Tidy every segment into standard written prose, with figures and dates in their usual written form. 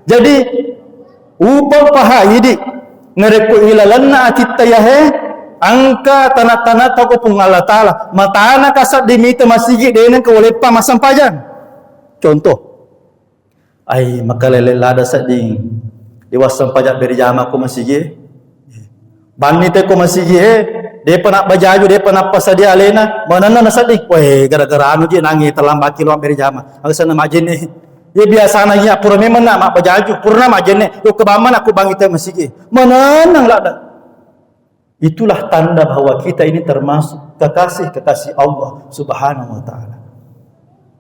Jadi upah paha idi ngereku ilalanna atitayahe angka tanah-tanah toko pung Allah Ta'ala matana kasat dimita masigi denen ke walepa masampajan. Contoh ai makalele lada sading diwasam pajak beri jama ko masigi bani te ko masigi dia nak bajaju dia nak pasadia alena manana nasadik weh gara-gara anu je nangi terlambat kilo beri jama angsa na majene dia biasa nanya pura memang nak mak bajaju purna majene yo kebaman aku bangita masigi mananang lada. Itulah tanda bahwa kita ini termasuk kekasih Allah Subhanahu wa taala.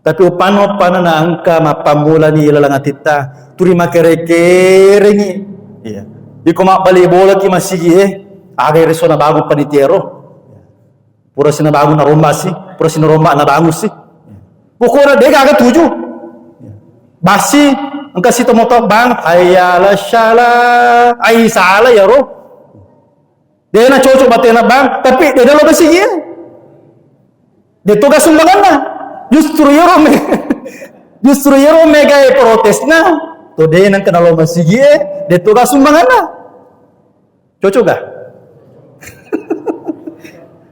Tapi upano na angka mapamulani ilalang atita turima kere-kerengi. Iya. Di kumak balik bola ki masigi aga reso na bago panitiero. Pura sina bago na romba si, pura sina romba na bago si. Pokoknya dia agak tuju. Basi angka si tomoto bang ayala shala ai sala ya roh. Dia nak cocok batena bang, tapi dia dalam besi dia. Dia tugas sumbangan lah. Justru yero mega protes na. To dia nak kenal besi dia, dia tugas sumbangan lah. Cocok gak?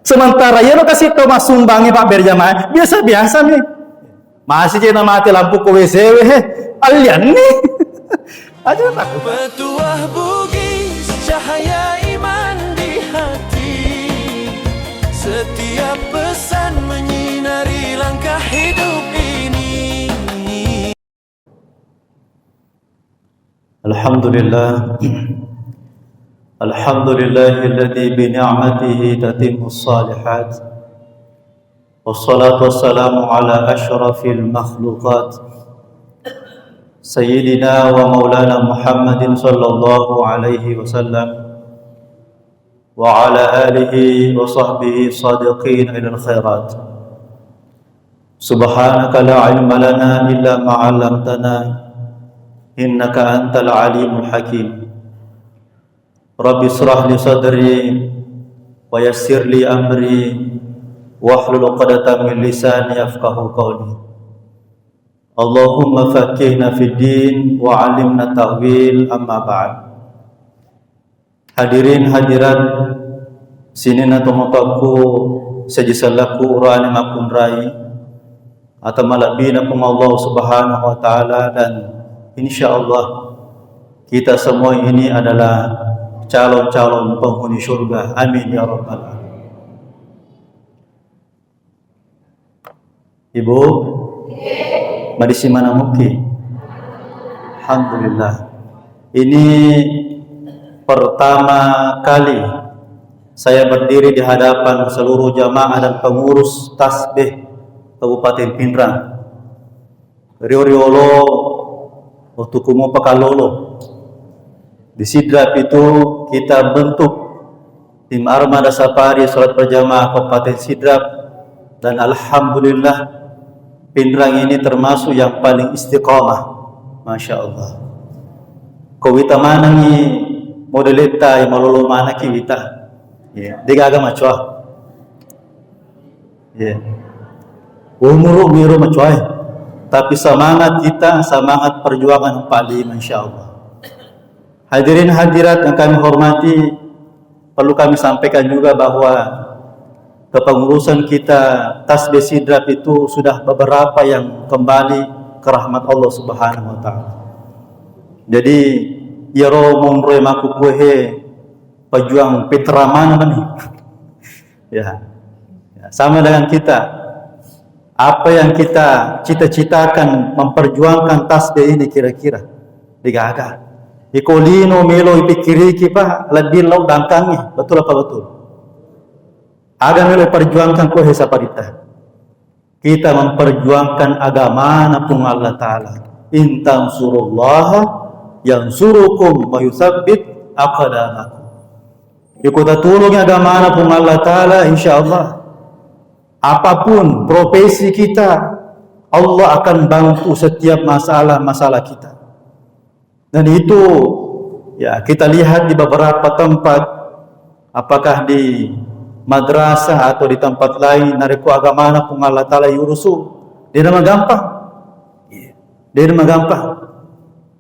Sementara yero kasih tahu mas sumbangi Pak berjamaah, biasa-biasa nih. Masih jena mati lampu ke WC alian nih. Aja takut. Petuah bugis cahaya iman di hati, setiap pesan menyinari langkah hidup ini. Alhamdulillah, alhamdulillahilladzi bi ni'matihi tatimmus shalihat. Wassalatu wassalamu ala asyrafil makhluqat Sayyidina wa maulana Muhammadin sallallahu alaihi wasallam wa ala alihi wa sahbihi sadiqin ilal khairat. Subhanaka la ilma lana illa ma 'allamtana innaka antal alimul hakim. Rabbi israh li sadri wa yassir li amri wahlul 'uqdatam min lisani yafqahu qawli. Allahumma faqihna fid din wa 'allimna ta'wil amma ba'd. Hadirin hadirat sini na tumotaku sajisalaku urani makun rai atau malabina kum Allah Subhanahu wa taala, dan insyaallah kita semua ini adalah calon-calon penghuni surga. Amin ya rabbal alamin. Ibu Madisi mana muki? Alhamdulillah. Ini pertama kali saya berdiri di hadapan seluruh jamaah dan pengurus tasbih Kabupaten Pindrang. Rioriolo Utukumu Pakalolo. Di Sidrap itu kita bentuk tim Armada Safari Salat Berjamaah Kabupaten Sidrap, dan alhamdulillah Pindrang ini termasuk yang paling istiqamah. Masya Allah. Kowita mana ni modelita yang malolo mana kiwita. Digaga macwa. Umuru miru macwa. Tapi semangat kita, semangat perjuangan 45 insyaallah. Hadirin hadirat yang kami hormati, perlu kami sampaikan juga bahwa kepengurusan kita Tasbih Sidrap itu sudah beberapa yang kembali ke rahmat Allah Subhanahu wa taala. Jadi yaro monroe maku kuhe pejuang Petraman nih. Ya, sama dengan kita. Apa yang kita cita-citakan memperjuangkan tasbih ini kira-kira digaga. Ikolino melo ipikiri kipa lebih lau dangkangi. Betul apa betul? Ada melo perjuangkan ko hesa parita. Kita memperjuangkan agama napung Allah Ta'ala. In tansurullaha yansurukum wa yutsabbit aqdamakum. Ikuta tulung agama napung Allah Ta'ala, insyaallah. Apapun profesi kita, Allah akan bantu setiap masalah-masalah kita. Dan itu ya kita lihat di beberapa tempat, apakah di madrasah atau di tempat lain, nariku agama na pung Allah Ta'ala yurusu. Dia nama gampang. Dia nama gampang.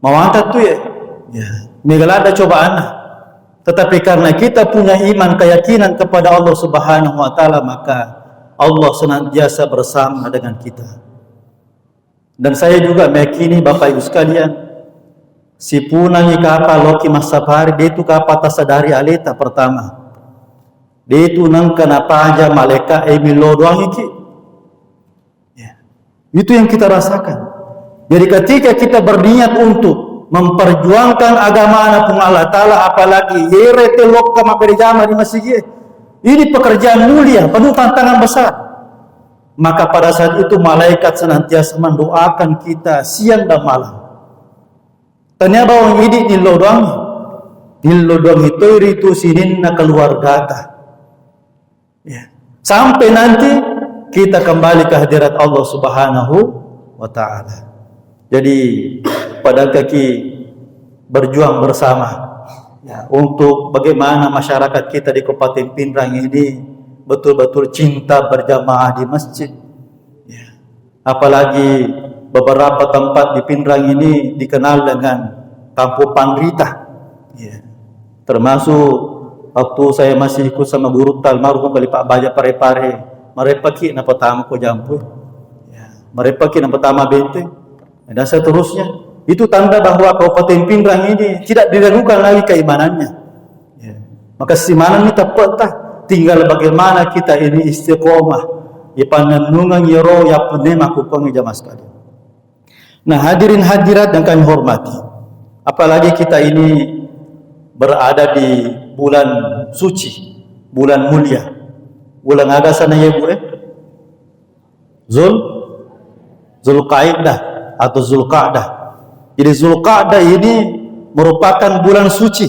Mawanta tu ya. Megala ada cobaan. Tetapi karena kita punya iman, keyakinan kepada Allah Subhanahu wa taala, maka Allah senantiasa bersama dengan kita. Dan saya juga meyakini Bapak Ibu sekalian, si punang ikapa loki masapari dia itu kapa tasadari aleta pertama. Dia itu nang kenapa aja malaikat emilo doang iki. Itu yang kita rasakan. Jadi ketika kita berniat untuk memperjuangkan agama anak Allah Ta'ala, apalagi yeretelok kama berjamaah di masjid, ini pekerjaan mulia, penuh tantangan besar. Maka pada saat itu malaikat senantiasa mendoakan kita siang dan malam. Tanya bawang ini nilodong itu sininna keluarga. Sampai nanti kita kembali ke hadirat Allah Subhanahu wa taala. Jadi pada kaki berjuang bersama untuk bagaimana masyarakat kita di Kabupaten Pindrang ini betul-betul cinta berjamaah di masjid. Apalagi beberapa tempat di Pindrang ini dikenal dengan Kampung Panrita. Termasuk waktu saya masih ikut sama guru almarhum bali Pak Baja Pare-Pare, merepaki na pertama ko jampu. Merepaki na pertama benteng. Dan seterusnya. Itu tanda bahwa Kabupaten Pindrang ini tidak diragukan lagi keimanannya. Maka simanan ini tepat. Tinggal bagaimana kita ini istiqomah. Ipananungan yero ya penema kupang jamaah sekalian. Nah, hadirin hadirat yang kami hormati. Apalagi kita ini berada di bulan suci, bulan mulia. Bulan aga sana ya Bu Zulqa'dah atau Zulqa'dah. Jadi Zulqa'dah ini merupakan bulan suci.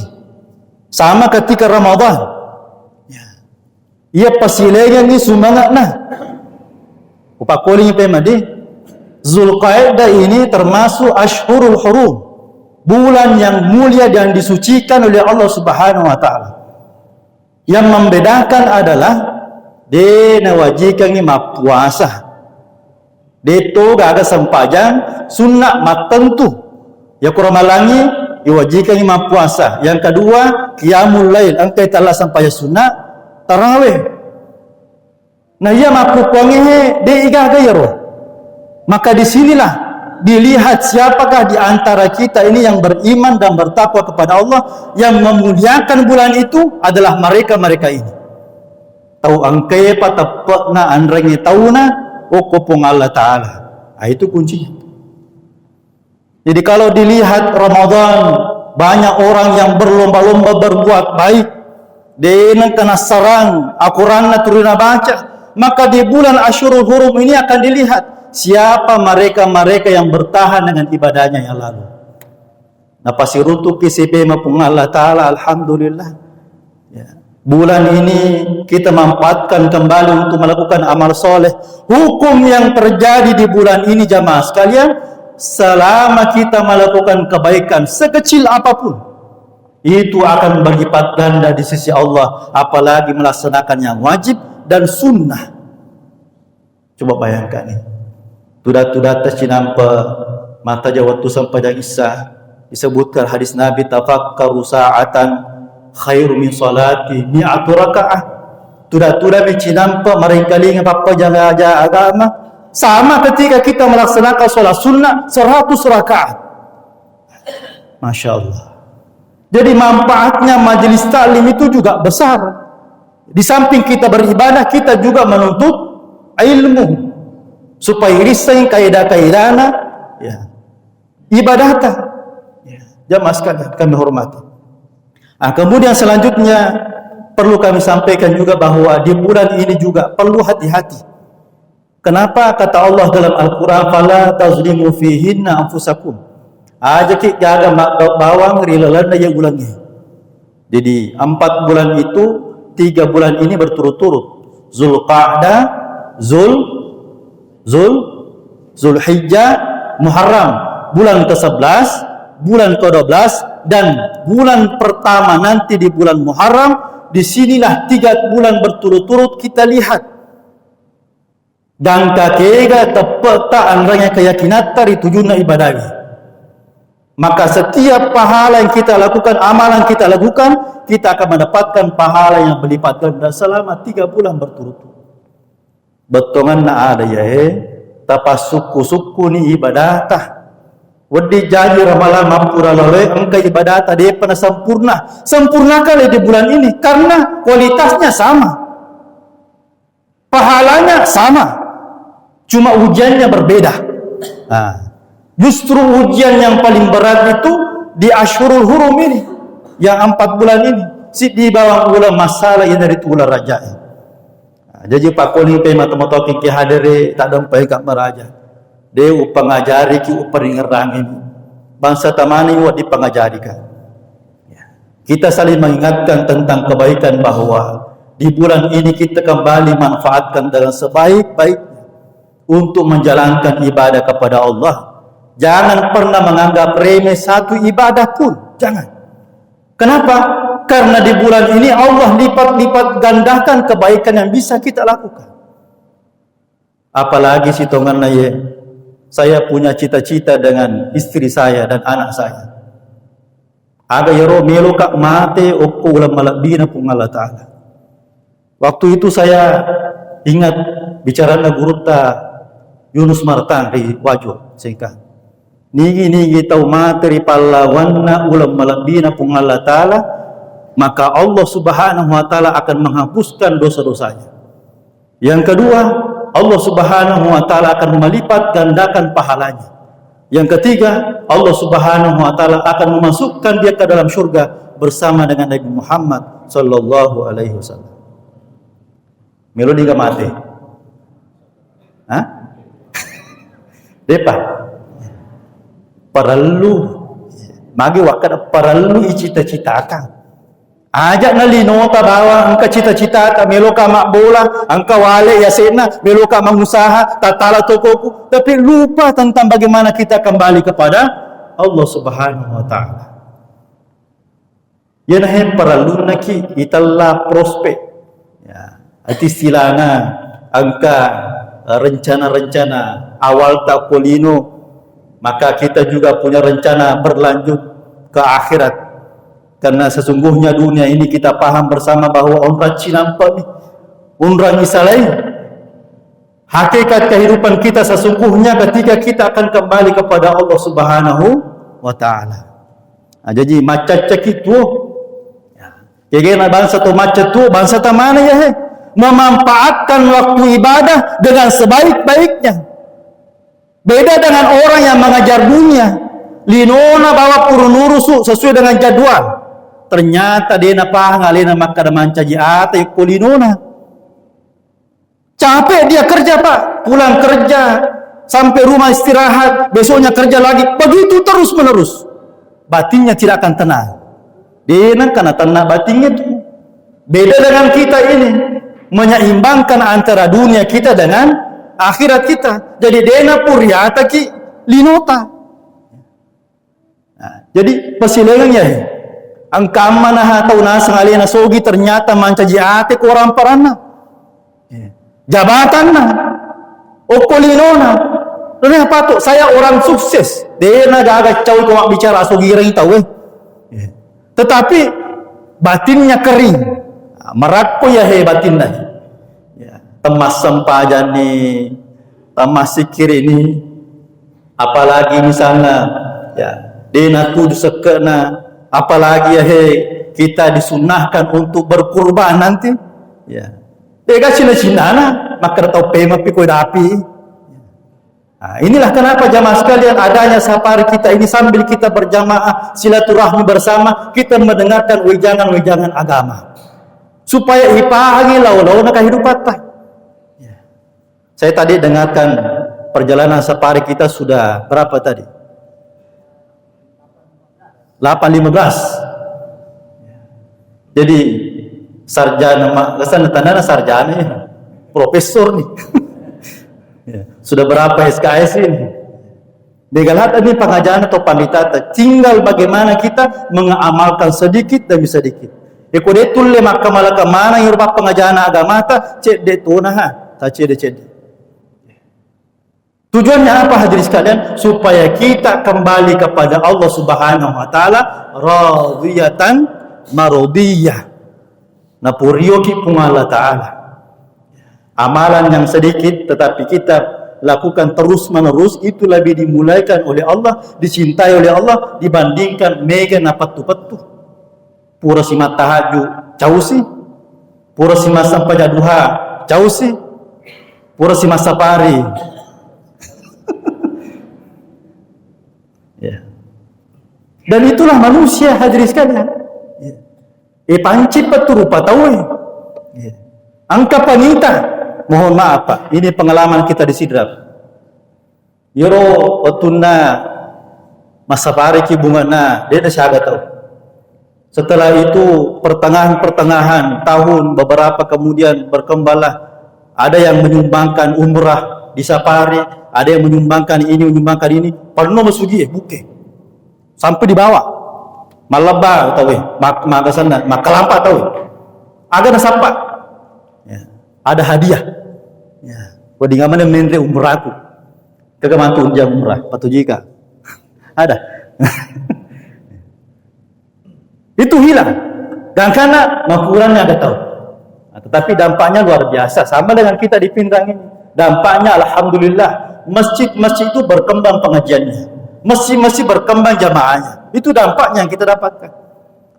Sama ketika Ramadan. Ia pasilenya ni sumangat nah. Upakoling pemadi. Zulqa'dah ini termasuk Ashhurul Hurum. Bulan yang mulia dan disucikan oleh Allah Subhanahu wa taala. Yang membedakan adalah dia nawajikan ni puasa. Deto gaga sempajang sunnah matentu. Ya kuramalangi iwajikan lima puasa. Yang kedua qiyamul lail, angkai telah sampai sunnah tarawih. Nah ia mapukuangi de igaga yaro. Maka disinilah dilihat siapakah di antara kita ini yang beriman dan bertakwa kepada Allah, yang memuliakan bulan itu adalah mereka-mereka ini. Tahu angkai patapna andrengi tauna okopong Allah Ta'ala. Itu kuncinya. Jadi kalau dilihat Ramadan, banyak orang yang berlomba-lomba berbuat baik. Dia kena sarang, Al-Quran turuna baca. Maka di bulan Ashhurul Hurum ini akan dilihat siapa mereka-mereka yang bertahan dengan ibadahnya yang lalu. Nah pasirutu PCP maupun Allah Ta'ala, alhamdulillah. Bulan ini kita manfaatkan kembali untuk melakukan amal soleh. Hukum yang terjadi di bulan ini jamaah sekalian, selama kita melakukan kebaikan sekecil apapun, itu akan berlipat ganda di sisi Allah. Apalagi melaksanakan yang wajib dan sunnah. Coba bayangkan ini. Tudat-tudat cinampa mata jawatu sampai dan Isa disebutkan hadis Nabi, tafakkaru sa'atan khairu min salati mi'atu raka'ah. Tuda-tuda bicinampa maringkali ngapa jaga agama sama ketika kita melaksanakan sholat sunnah 100 rakaat. Masya Allah. Jadi manfaatnya majelis taklim itu juga besar. Di samping kita beribadah, kita juga menuntut ilmu supaya risai kaidah-kaidahna ibadatan. Jamaah sekalian kami hormati. Kemudian selanjutnya perlu kami sampaikan juga bahwa di bulan ini juga perlu hati-hati. Kenapa kata Allah dalam Al-Quran, fala tazlimu fihinna anfusakum. Ajaki jaga bawang rilalana yang ulangi. Jadi 4 bulan itu, 3 bulan ini berturut-turut. Zulqa'dah, Zulhijjah, Muharram. Bulan ke-11, bulan ke-12, dan bulan pertama nanti di bulan Muharram. Disinilah 3 bulan berturut-turut kita lihat. Dan kakega tepeta anranya keyakinan tari tujuan ibadahi. Maka setiap pahala yang kita lakukan, amalan kita lakukan, kita akan mendapatkan pahala yang berlipat ganda selama 3 bulan berturut-turut. Betongan na ada ya tapas suku ni ibadah tah. Wadi jadi ramalan mampura lalui angka ibadah tah dia pernah sempurna. Sempurna kali di bulan ini karena kualitasnya sama. Pahalanya sama. Cuma ujiannya berbeda. Justru ujian yang paling berat itu di Ashurul Hurum ini, yang 4 bulan ini, di bawah bulan masalah yang dari bulan Rajab. Jadi Pak Koni pe mata-mata ki hadere tak dampai kat meraja. Dia pengajari ki uperingerang ini. Bangsa tamani wa dipengajarikan. Kita saling mengingatkan tentang kebaikan bahwa di bulan ini kita kembali manfaatkan dengan sebaik-baiknya untuk menjalankan ibadah kepada Allah. Jangan pernah menganggap remeh satu ibadah pun. Jangan. Kenapa? Karena di bulan ini Allah lipat-lipat gandakan kebaikan yang bisa kita lakukan. Apalagi si tongan naya, saya punya cita-cita dengan istri saya dan anak saya. Ada yaro melo kak mate okko ulam malabina pun Allah Ta'ala. Waktu itu saya ingat bicara Guruta Yunus Martang di Wajo singkat. Nigi tau materi pallawanna ulam malabina pun Allah Ta'ala, maka Allah Subhanahu wa Ta'ala akan menghapuskan dosa-dosanya. Yang kedua, Allah Subhanahu wa Ta'ala akan melipat gandakan pahalanya. Yang ketiga, Allah Subhanahu wa Ta'ala akan memasukkan dia ke dalam syurga bersama dengan Nabi Muhammad sallallahu alaihi wasallam. Melodi enggak mati. Hah? Depa. Perlu magi wakada perlu cita-citakan. Ajak nali nota bawa angka cita-cita tak meloka mak bola, angka wale ya sena, meloka mengusaha, tatala tokoku, tapi lupa tentang bagaimana kita kembali kepada Allah Subhanahu wa Ta'ala. Yan hem perlu naki italla prospek. Ya, ati silana angka rencana-rencana awal tak kolino, maka kita juga punya rencana berlanjut ke akhirat. Karena sesungguhnya dunia ini kita paham bersama bahwa onra cinampak ni, onra misalai. Hakikat kehidupan kita sesungguhnya ketika kita akan kembali kepada Allah Subhanahu wa Ta'ala. Jadi macam cekit tu, ya bangsa tu macam tu, bangsa tu mana ya? Memanfaatkan waktu ibadah dengan sebaik-baiknya. Beda dengan orang yang mengajar dunia. Linona bawa purunurusu sesuai dengan jadwal. Ternyata dia napa ngalena makada mancaji ate kulinona. Capek dia kerja Pak, pulang kerja sampai rumah istirahat, besoknya kerja lagi, begitu terus menerus. Batinnya tidak akan tenang. Dia karena tenang batinnya itu. Beda dengan kita ini, menyeimbangkan antara dunia kita dengan akhirat kita. Jadi dena puriata ki linota. Jadi pasilengannya angka mana tahu nasa ngalina sogi ternyata mancaji ate ko orang parana. Jabatan na. Okolinona. Lalu apa tu? Saya orang sukses. Dena gagak cawi ko bicara sogi ring tahu Tetapi batinnya kering. Merakko ya he batinnya. Temas sempajan ni, temas sikir ini, apalagi misalnya dena tujuh sekena, apalagi ya kita disunahkan untuk berkurban nanti, Cina-Cina maka tahu pema pikoi dapi. Inilah kenapa jamaah sekalian adanya safari kita ini sambil kita berjamaah silaturahmi bersama, kita mendengarkan wejangan-wejangan agama supaya ipahagi lau-lau na kehidupan tak. Saya tadi dengarkan perjalanan safari kita sudah berapa tadi? 8.15. Jadi sarjana, kesan tandana sarjana ya, profesor nih. Sudah berapa SKS ini? Begalat ini pengajaran atau pandita, tinggal bagaimana kita mengamalkan sedikit demi sedikit. Ekodetul le maka malaka mana yang rupa pengajaran agama ta cek de tuna ha, ta cek de cek. Tujuannya apa hadirin sekalian? Supaya kita kembali kepada Allah Subhanahu wa taala radiyatan maradiyah. Napurio ki pun Allah taala. Amalan yang sedikit tetapi kita lakukan terus menerus itu lebih dimulaikan oleh Allah, dicintai oleh Allah dibandingkan mega napatu-patu. Pura si tahajud jauh sih. Pura si masa pada duha jauh sih. Pura si masa pari. Ya. Dan itulah manusia hadirin sekalian. Ya. Panci peturupa tahu. Ya. Angka panita. Mohon maaf Pak, ini pengalaman kita di Sidrap. Yoro otuna masa pari ki bungana, dia dah syaga tahu. Setelah itu pertengahan tahun beberapa kemudian berkembanglah ada yang menyumbangkan umrah di safari, ada yang menyumbangkan ini, penuh masugi buke. Sampai di bawah. Malaba tahu magasan makalampa tahu. Ada nasapa. Ya, ada hadiah. Ya, wadi ngamane menre umrahku. Kagak mantu jam umrah, patujika. Ada. Itu hilang. Dan karena makurannya ada tahu. Nah, tetapi dampaknya luar biasa. Sama dengan kita di Pindrang ini. Dampaknya alhamdulillah. Masjid-masjid itu berkembang pengajiannya. Masjid-masjid berkembang jamaahnya. Itu dampaknya yang kita dapatkan.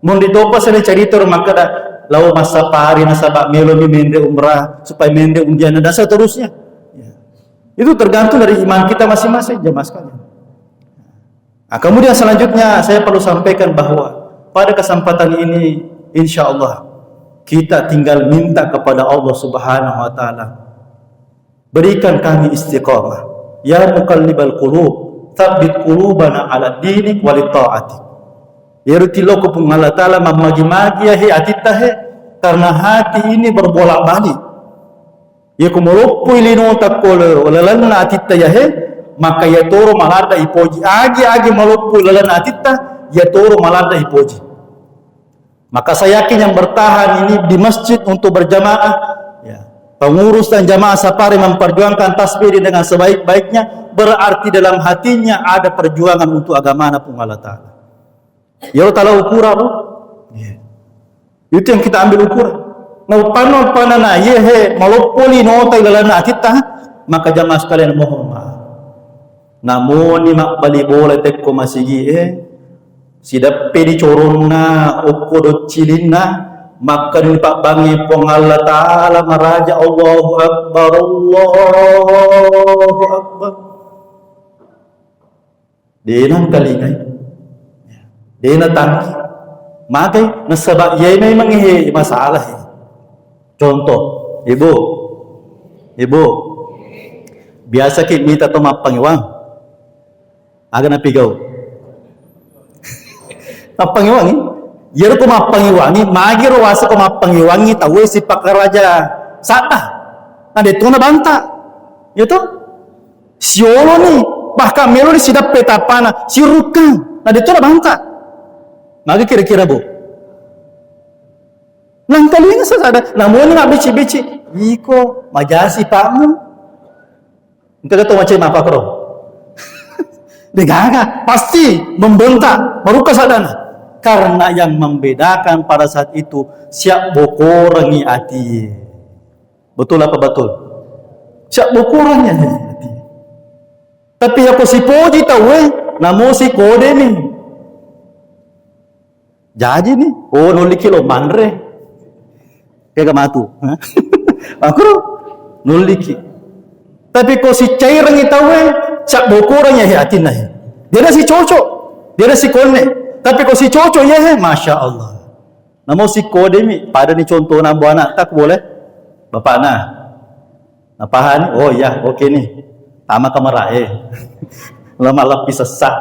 Mau ditopo saya cerita maka dah lau masa pari nasabak melomi mende umrah supaya mende undian dan seterusnya. Ya. Itu tergantung dari iman kita masing-masing jamaah sekalian. Nah, kemudian selanjutnya saya perlu sampaikan bahwa pada kesempatan ini insyaallah kita tinggal minta kepada Allah Subhanahu wa taala, berikan kami istiqamah. Ya muqallibal qulub, tsabbit qulubana ala dinik wa li ta'atik. Ya rutilo ko pun Allah taala mamagi-magi ya atitahe karena hati ini berbolak-balik. Ya kumulupu ilino takole walalanna atitta ya he maka ya toro malada ipoji agi malupu lalanna atitta ya toro malada ipoji. Maka saya yakin yang bertahan ini di masjid untuk berjamaah, ya, pengurus dan jamaah safari memperjuangkan tasbih dengan sebaik-baiknya, berarti dalam hatinya ada perjuangan untuk agama pun Allah Ta'ala. Ya Allah ukuran, ya. Itu yang kita ambil ukuran. Mau panana yehe malopoli nota ilalana kita, maka jamaah sekalian mohon maaf. Namun ni makbali boleh tekko masigi sidappe di corona okodo cilina maka ni pak bangi pong Allah taala maraja Allahu akbar Allahu akbar denang kalingai dena tangki makai nasabak yai memang masalah ini. Contoh ibu biasa kita minta tomat pangiwang agak napigau mapangiwangi, yero ko mapangiwangi, magiro wasa ko mapangiwangi, tahu si pakaraja sata, nah itu na banta, itu si olo ni, bahkan melo ni sidap petapana, si rukan, nah itu na banta, magi kira-kira bu, nang kalian sasada, namun nggak bici, iko majasi pakmu, kita tahu macam apa kro, degaga, pasti membentak, baru kesadana. Karena yang membedakan pada saat itu siap bokorangi hati. Betul apa betul? Siap bokorangnya hati. Tapi aku si poji tahu namo si kode ni. Jadi ni, oh nuli kilo manre. Kaya matu. Aku nuli ki. Tapi ko si cairang tahu siap bokorangnya hati nah. Dia si cocok, dia si kone. Tapi kalau si cocok ya, masya Allah. Namun si kode ni, pada ni contoh nak buat anak tak boleh. Bapak na, apa ni? Oh ya, okey ni. Tama kamera lama lapis sesak.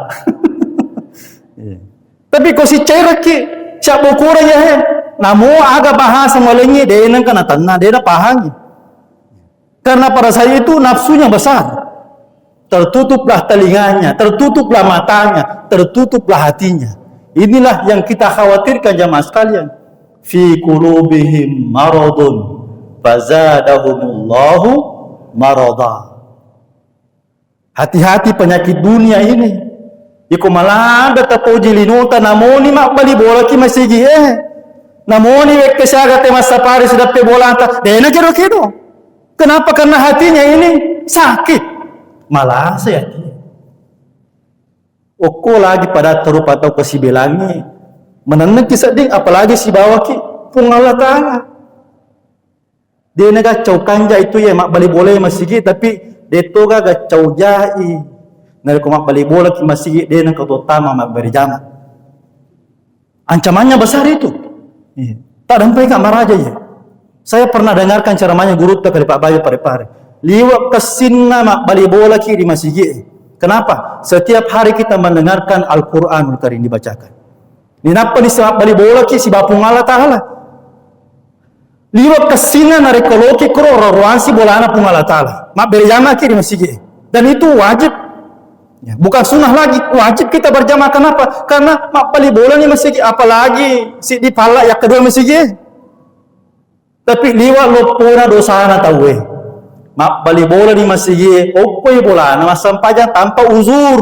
Tapi kalau si cairak ki, siap bukuran ya. Namun agak bahasa malengi, dia nak kena tanah, dia nak paham. Karena pada saya itu nafsunya besar. Tertutuplah telinganya, tertutuplah matanya, tertutuplah hatinya. Inilah yang kita khawatirkan jamaah sekalian. Fi qulubihim maradun fazadahumullahu marada. Hati-hati penyakit dunia ini. Iko malada tapo jilinuta namoni mak bali bola ki masigi namoni wek kesaga te masapari sudah pe bola anta dena jero kedo. Kenapa? Karena hatinya ini sakit. Malah saya Oko lagi pada terup atau ke si belangi menenang kisah ding apalagi si bawa ki pung Allah Ta'ala. Dia naga cau kanja itu ya mak bali bola masigi tapi deto ga cau jai nari ko mak bali bola ki masigi dia nang utama mak berjama. Ancamannya besar itu. Tak sampai Kak Maraja ya. Saya pernah dengarkan ceramahnya guru tak kali Pak Bayu pare-pare. Liwat kesinna mak bali bola ki di masigi. Kenapa? Setiap hari kita mendengarkan Al-Quranul Karim dibacakan. Ninapa di sebab bali bola ki si bapung Allah Ta'ala. Liwat kesina nari koloki kro ruansi bola anak pung Allah Ta'ala. Mak berjamaah ki di masjid. Dan itu wajib. Ya, bukan sunnah lagi. Wajib kita berjamaah. Kenapa? Karena mak bali bola ni masjid. Apalagi si di pala yang kedua masjid. Tapi liwat lopona dosa anak tahu mak bali bola di masjid, opoi bola nama sampajan tanpa uzur.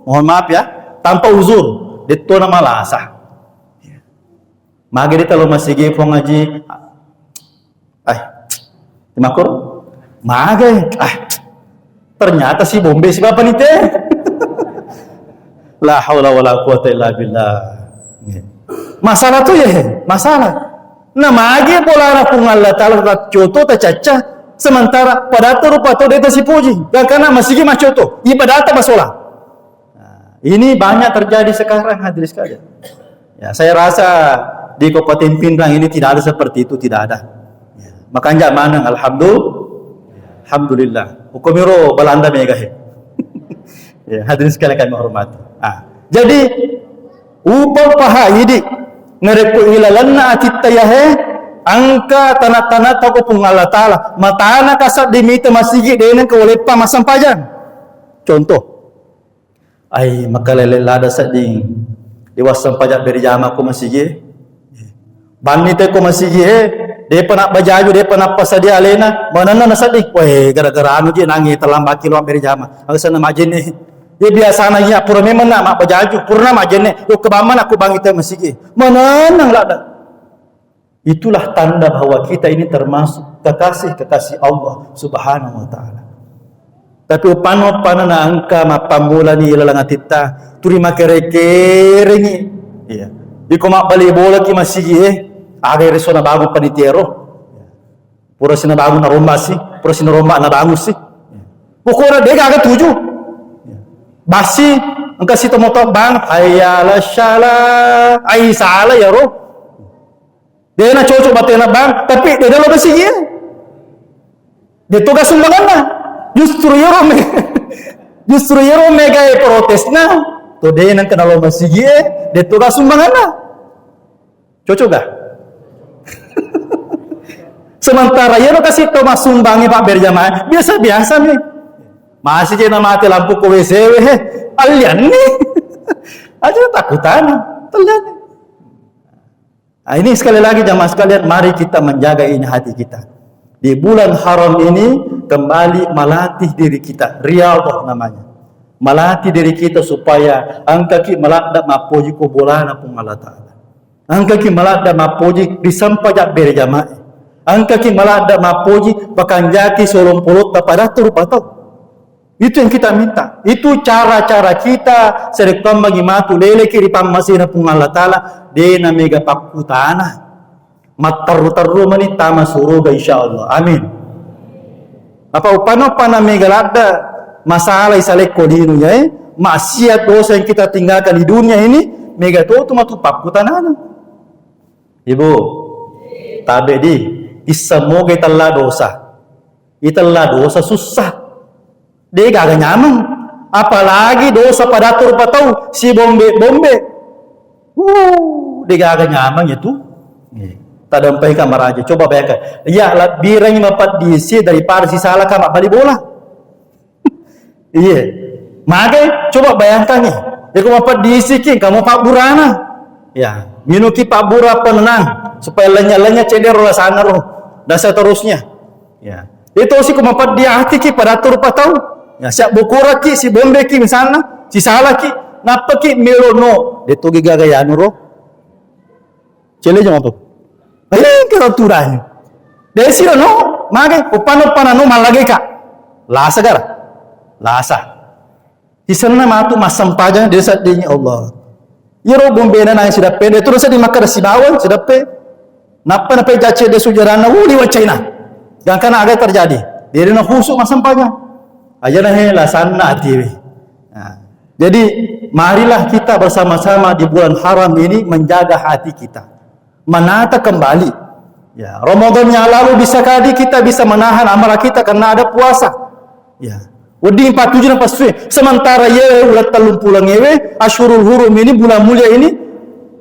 Mohon maaf ya, tanpa uzur. Dito na malasa. Magi dito lo masjid po ngaji. Timakur? Magi. Ternyata si bombe si bapak nite. La haula wala quwata illa billah. Masalah tu ya, masalah. Nah magi bola na pung Allah Ta'ala contoh ta caca. Sementara pada rupa tu dia si puji. Dan karena masih macam tu, ibadah tak masalah. Nah, ini banyak terjadi sekarang hadirin sekalian. Ya, saya rasa di Kabupaten Pindrang ini tidak ada seperti itu, tidak ada. Ya, makanya mana alhamdulillah. Hukumiro Belanda mega he. Ya, hadirin sekalian kami hormati. Jadi upah paha ini ngereku ilalanna atitayah angka tanah-tanah toko pung Allah Ta'ala matana kasat dimita masigi denen ke olepa masampajan. Contoh makalelelada sading diwasam pajak berjama ko masigi banite ko masigi de panak bajaju de panak pasadia alena manana nasadik gara-gara anu je nangi terlambat kilo berjama agasana majene dia biasa nanya pura memang nak mak bajaju purna majene yo kebaman aku bangite masigi mananang lada. Itulah tanda bahwa kita ini termasuk kekasih Allah Subhanahu wa Ta'ala. Tapi upano na angka mapamula ni ilalang atita turima kere-kerengi. Iya. Iko mak bali bola ki masigi aga reso na bago panitiero. Pura sina bago na romba si, pura sina romba na bago si. Pokora dega aga tuju. Basi angka si tomoto bang hayala shala ai sala ya ro. Dia nak cocok batena bang, tapi dia dalam masjid. Dia tugas sumbangan lah. Justru yoro mega protes na. Tu dia nak kenal masjid, dia tugas sumbangan lah. Cocok gak? Sementara yoro kasih tu mas sumbangi pak berjamaah, biasa nih. Masih je nama mati lampu ko WC alian nih. Aja takutan, terlihat. Nah, ini sekali lagi jamaah sekalian, mari kita menjaga ini hati kita. Di bulan haram ini kembali melatih diri kita, riyadhah namanya. Melatih diri kita supaya angka ki malada mapoji ko bolana pung Allah Ta'ala. Angka ki malada mapoji disampajak berjamaah. Angka ki malada mapoji bakanjaki solong polot pada turupatau. Itu yang kita minta. Itu cara-cara kita sedekam bagi matu lele kiri pamasina pung Allah Ta'ala dena mega pakutana mattaru-taru mani tama suruga insyaallah. Amin. Apa upano pana mega lada masalah isalek kodinu ya maksiat dosa yang kita tinggalkan di dunia ini mega tu matu pakutana. Ibu tabe di isamoga italla dosa susah. Dia gak nyaman. Apalagi dosa pada atur patau si bombe. Dia gak nyaman itu. Tak dampai kamar aja. Coba bayangkan. Ya, birang mapat diisi daripada si salah kamak bali bola. Iya. Maka coba bayangkan nih. Dia mapat diisi ki kamu pak burana. Ya, minuki pak bura penenang supaya lenya-lenya ceder rola sana roh. Dan seterusnya. Ya. Itu sih kumapat dia hati ki pada atur patau. Ya, siap bukura ki, si bombe ki misalnya, si salah ki, napa ki melono, de togi gaga ya nuro. Cele jam apa? Kira turanya. Desi no, mage upano panano malage ka. Lasa gara. Lasa. Isana matu masam paja desa dinya Allah. Yero bombe na nang sudah pede terus di makar si bawon sudah pe. Napa jace de sujarana uli wa China. Dan kana agak terjadi. Diri na khusuk masam paja. Ajana he lasanna atiwi. Nah, jadi marilah kita bersama-sama di bulan haram ini menjaga hati kita. Menata kembali. Ya, Ramadan yang lalu bisa kali kita bisa menahan amarah kita karena ada puasa. Ya. Wedi 47 na pasue. Sementara ye ulat talung pulang yewe, Asyurul Hurum ini bulan mulia ini,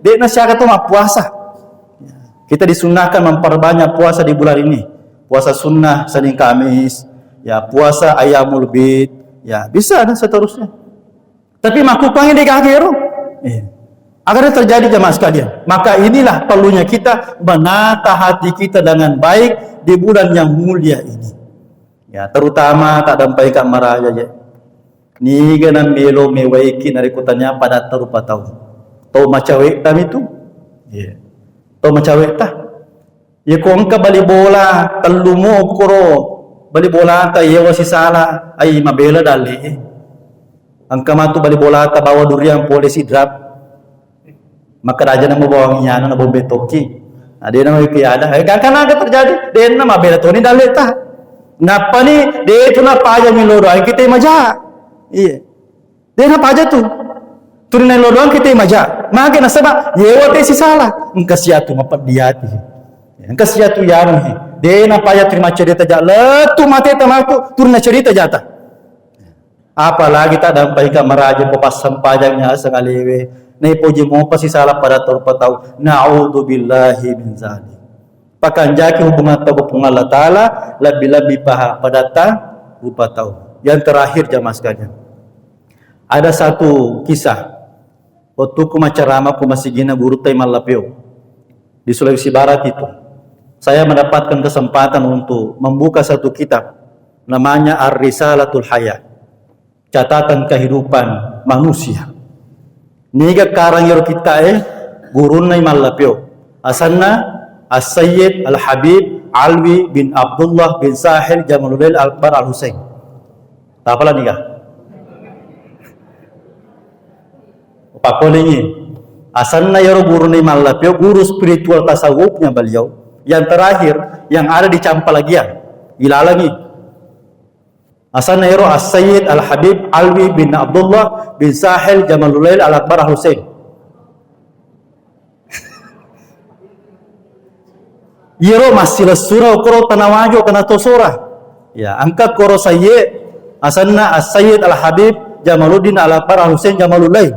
dek nasyakat tu puasa. Ya. Kita disunahkan memperbanyak puasa di bulan ini. Puasa sunnah Senin Kamis, ya puasa Ayyamul Bid, ya bisa dan seterusnya. Tapi makupangnya di akhir. Agar terjadi jemaah sekalian, maka inilah perlunya kita menata hati kita dengan baik di bulan yang mulia ini. Ya, terutama tak dampai kat maraja je. Ni gana melo mewaiki narikutannya pada terupa tahu. Tahu macawek tam itu? Ya. Tahu macawek tah? Ya ko angka bali bola tallumo koro bali bola ta yewa si sala ay mabela dali. Angka matu bali bola ta bawa durian polisi drop. Maka raja nak membawa nyana nak bombe toki. Dia nak iki ada. Kan ada terjadi. Dia nak mabela tu ni dalet tah. Napa ni? Dia tu nak paja milodo. Kita maja. Iya. Dia nak paja tu. Tu ni lodoan kita maja. Maka nak sebab yewa te si salah. Engka sia tu mapat dia ti. Engka sia tu yaran he. Dia nak paja terima cerita ja. Letu mate tamaku tu nak cerita jata. Apalagi tak dampai ka maraja papas sampajangnya sangalewe. Nai poji mo pasi salah pada terpa tahu. Na'udzubillahi min zalik. Pakan jaki hubungan tahu dengan Allah Ta'ala lebih-lebih paha pada rupa tahu. Yang terakhir jamaah sekalian. Ada satu kisah. Waktu ku macarama ku masih gina guru Taimal Lapeo di Sulawesi Barat itu. Saya mendapatkan kesempatan untuk membuka satu kitab namanya Ar-Risalatul Hayat. Catatan kehidupan manusia. Niga karang yor kita guru Taimal Lapeo. Asanna As-Sayyid Al-Habib Alwi bin Abdullah bin Sahil Jamaluddin Akbar Al-Husain. Tak apalah nikah. Pakolingi. Asanna yoro guru ni malapio guru spiritual tasawufnya beliau. Yang terakhir yang ada di Campalagian. Ilalangi. Asanna yoro As-Sayyid Al-Habib Alwi bin Abdullah bin Sahil Jamaluddin Akbar Al-Husain. Yero masih surah koro tanawajo kana tosora. Ya, angkat koro Sayyid Asanna As-Sayyid Al-Habib Jamaluddin Al-Akbar Al-Husain Jamalullail.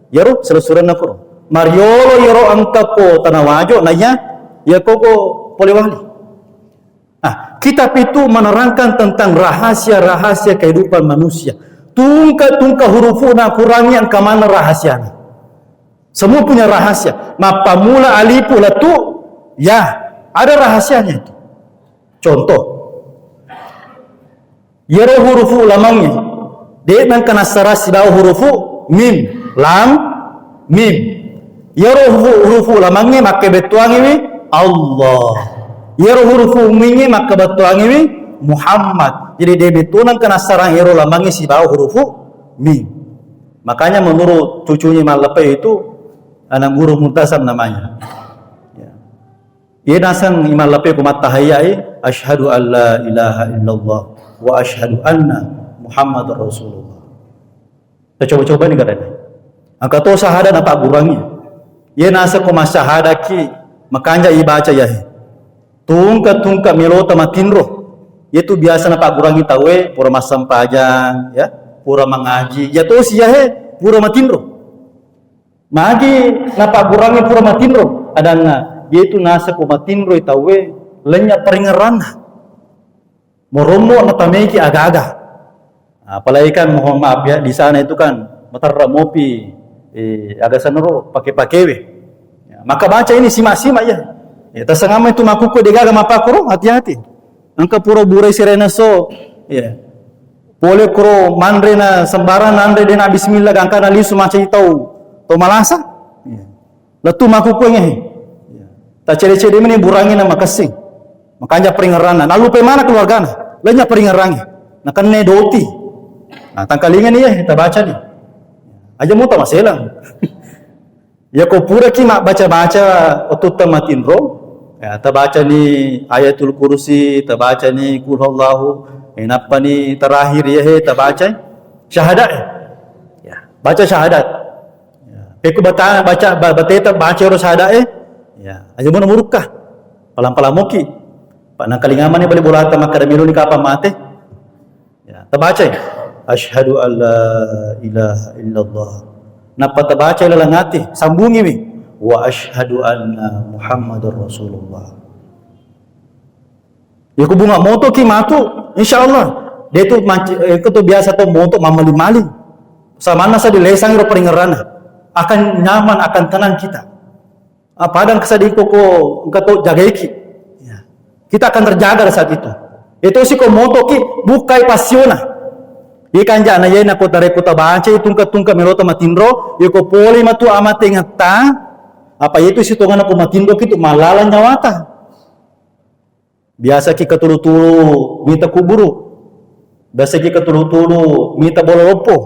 Yero surah na koro. Mariolo yero angkat ko tanawajo nanya ya koko polewali. Nah, kitab itu menerangkan tentang rahasia-rahasia kehidupan manusia. Tungka hurufuna kurangi angka mana rahasianya. Semua punya rahasia. Mapa mula alipu latu ya. Ada rahasianya itu. Contoh. Yero hurufu lamangnya. Dia nang kana sarasi bawah hurufu mim, lam, mim. Yero hurufu lamangnya maka betuang ini Allah. Yero hurufu mimnya maka betuang ini Muhammad. Jadi dia betuang kana sarang yero lamangnya si bawah hurufu mim. Makanya menurut cucunya Malapai itu anak guru Muntasam namanya. Ia nasan iman lapis kumat tahayai asyhadu an la ilaha illallah wa asyhadu anna Muhammadar Rasulullah. Kita coba-coba ni kadang. Angka to syahadat apa kurangnya? Ia nasa kuma syahadat ki makanya ibaca ya. Tungka melota matinro. Itu biasa napa kurangi tawe pura masam pajang ya, pura mengaji. Ya to sia he pura matinro. Magi napa kurangi pura matinro adana yaitu nasa kumatinro itawe lenya peringerana moromo natameki aga-aga. Apalagi kan mohon maaf ya di sana itu kan matarra mopi agak sanuro pakai-pakewe ya, maka baca ini simak-simak ya. Ya tasangama itu makuko degaga mapakoro hati-hati. Angka pura burai sirena so ya. Boleh kro mandre na sembaran andre dena bismillah gangkana lisu macam itu to malasa. Letu maku kuenge. Ta cede-cede meni burangi na makasing. Makanya peringerana. Na lupa mana keluargana. Lenya peringerangi. Na kene doti. Nah tangkalingan ni kita baca ni. Aja muta maselang. Ya ko pura ki mak baca-baca otutta matinro. Ya ta baca ni ayatul kursi, ta baca ni qul huwallahu. Apa ni terakhir ya ta baca syahadat. Ya, baca syahadat. Ya. Peku baca bateta baca ro syahadat ya. Aja mun murukah. Palang-palang moki. Pak nang kalingaman ni boleh bolata makadamiru ni kapa mate. Ya, ta baca. Asyhadu alla ilaha illallah. Napa ta baca lalangati sambungi wi wa asyhadu anna Muhammadar Rasulullah. Ya ku bunga moto ki matu insyaallah dia tu itu biasa tu moto mamali-mali sama nasa di lesang ro peringerana akan nyaman akan tenang kita padang kesadiko ko engkau jagaiki ya. Kita akan terjaga saat itu si ko moto ki bukai pasiona ikan jana ye na kota rekota baca itu tungka melota matindro ye ko poli matu amate ngata apa itu si tongana ko matindro kitu malala nyawata. Biasa kita tulu-tulu minta kuburu. Biasa kita tulu-tulu minta bololopo.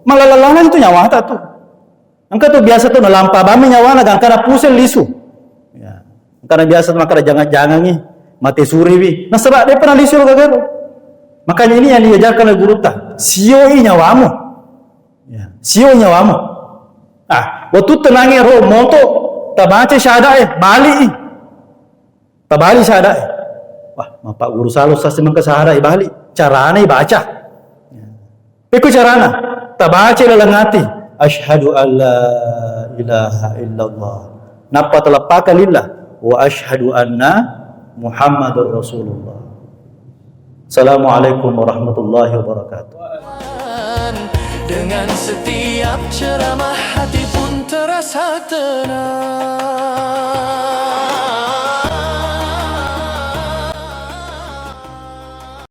Malalalanan itu nyawa tu. Angka tu biasa tu nalampa bami nyawa na gangkana pusing lisu. Ya. Karena biasa tu makara jangan-jangan ni mati suri wi. Nah sebab dia pernah lisu kagak. Makanya ini yang diajarkan oleh guru ta. Sioi nyawamu. Ya. Sioi nyawamu. Waktu tenangnya roh moto tabaca syahadat balik. Tabali syahadat. Wah, Pak Guru Salus sasi mangka sahara ibali. Carana baca. Iku carana. Tabaca lalangati. Asyhadu alla ilaha illallah. Napa telepaka lillah. Wa asyhadu anna Muhammadur Rasulullah. Assalamualaikum warahmatullahi wabarakatuh. Dengan setiap ceramah hati pun terasa tenang.